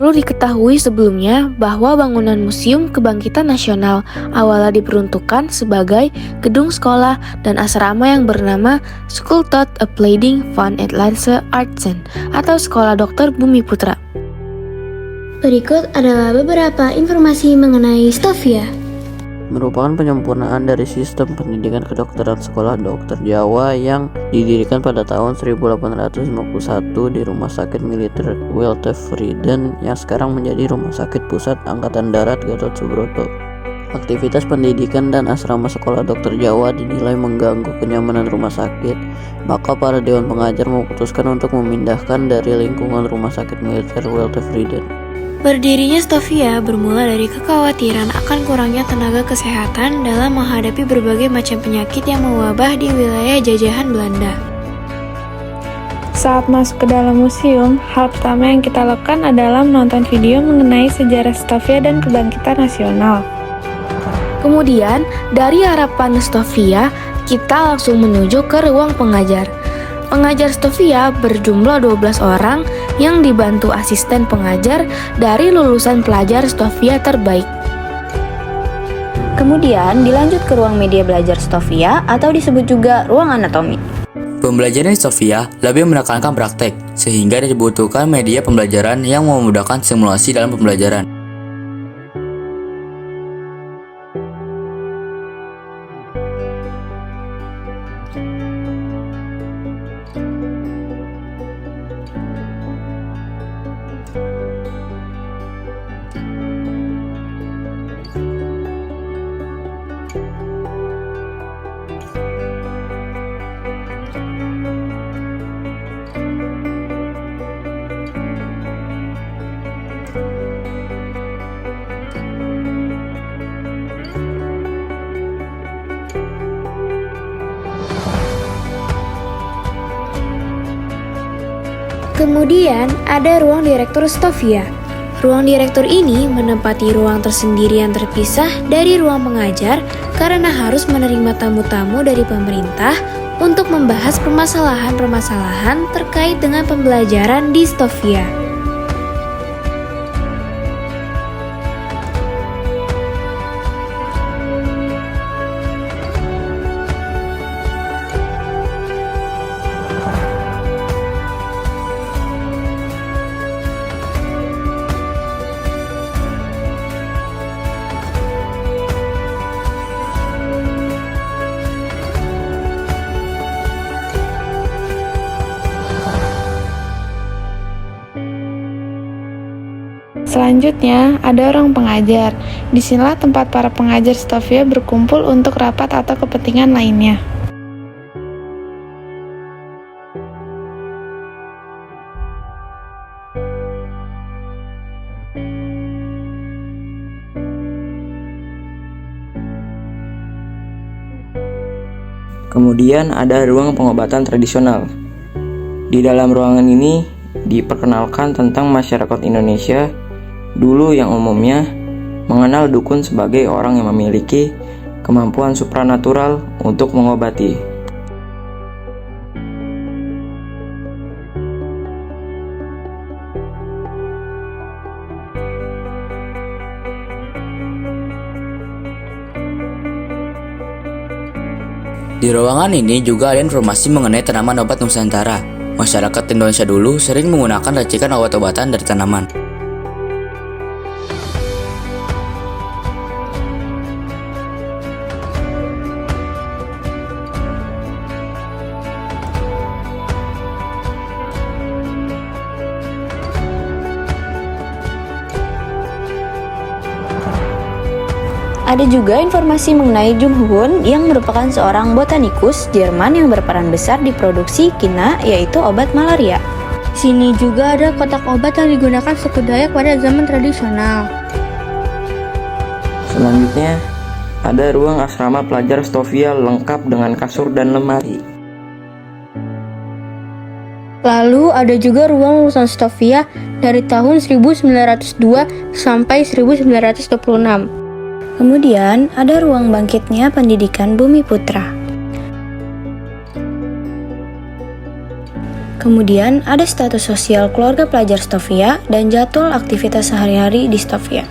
Perlu diketahui sebelumnya bahwa bangunan Museum Kebangkitan Nasional awalnya diperuntukkan sebagai gedung sekolah dan asrama yang bernama School Taught Applauding Van Atlanse Artsen atau Sekolah Dokter Bumi Putra. Berikut adalah beberapa informasi mengenai Stovia. Merupakan penyempurnaan dari sistem pendidikan kedokteran Sekolah Dokter Jawa yang didirikan pada tahun 1851 di Rumah Sakit Militer Weltevreden yang sekarang menjadi Rumah Sakit Pusat Angkatan Darat Gatot Subroto. Aktivitas pendidikan dan asrama Sekolah Dokter Jawa dinilai mengganggu kenyamanan rumah sakit, maka para dewan pengajar memutuskan untuk memindahkan dari lingkungan Rumah Sakit Militer Weltevreden. Berdirinya Stovia bermula dari kekhawatiran akan kurangnya tenaga kesehatan dalam menghadapi berbagai macam penyakit yang mewabah di wilayah jajahan Belanda. Saat masuk ke dalam museum, hal pertama yang kita lakukan adalah menonton video mengenai sejarah Stovia dan kebangkitan nasional. Kemudian, dari harapan Stovia, kita langsung menuju ke ruang pengajar. Pengajar Stovia berjumlah 12 orang yang dibantu asisten pengajar dari lulusan pelajar Stovia terbaik. Kemudian dilanjut ke ruang media belajar Stovia atau disebut juga ruang anatomi. Pembelajaran di Stovia lebih menekankan praktek, sehingga dibutuhkan media pembelajaran yang memudahkan simulasi dalam pembelajaran. Kemudian ada ruang direktur Stovia. Ruang direktur ini menempati ruang tersendiri yang terpisah dari ruang pengajar karena harus menerima tamu-tamu dari pemerintah untuk membahas permasalahan-permasalahan terkait dengan pembelajaran di Stovia. Selanjutnya, ada ruang pengajar. Disinilah tempat para pengajar Stovia berkumpul untuk rapat atau kepentingan lainnya. Kemudian ada ruang pengobatan tradisional. Di dalam ruangan ini diperkenalkan tentang masyarakat Indonesia dulu yang umumnya mengenal dukun sebagai orang yang memiliki kemampuan supranatural untuk mengobati. Di ruangan ini juga ada informasi mengenai tanaman obat Nusantara. Masyarakat Indonesia dulu sering menggunakan racikan obat-obatan dari tanaman. Ada juga informasi mengenai Jung Hoon yang merupakan seorang botanikus Jerman yang berperan besar di produksi kina, yaitu obat malaria. Sini juga ada kotak obat yang digunakan suku Dayak pada zaman tradisional. Selanjutnya, ada ruang asrama pelajar Stovia lengkap dengan kasur dan lemari. Lalu ada juga ruang lulusan Stovia dari tahun 1902 sampai 1926. Kemudian ada ruang bangkitnya pendidikan Bumi Putra. Kemudian ada status sosial keluarga pelajar Stovia dan jadwal aktivitas sehari-hari di Stovia.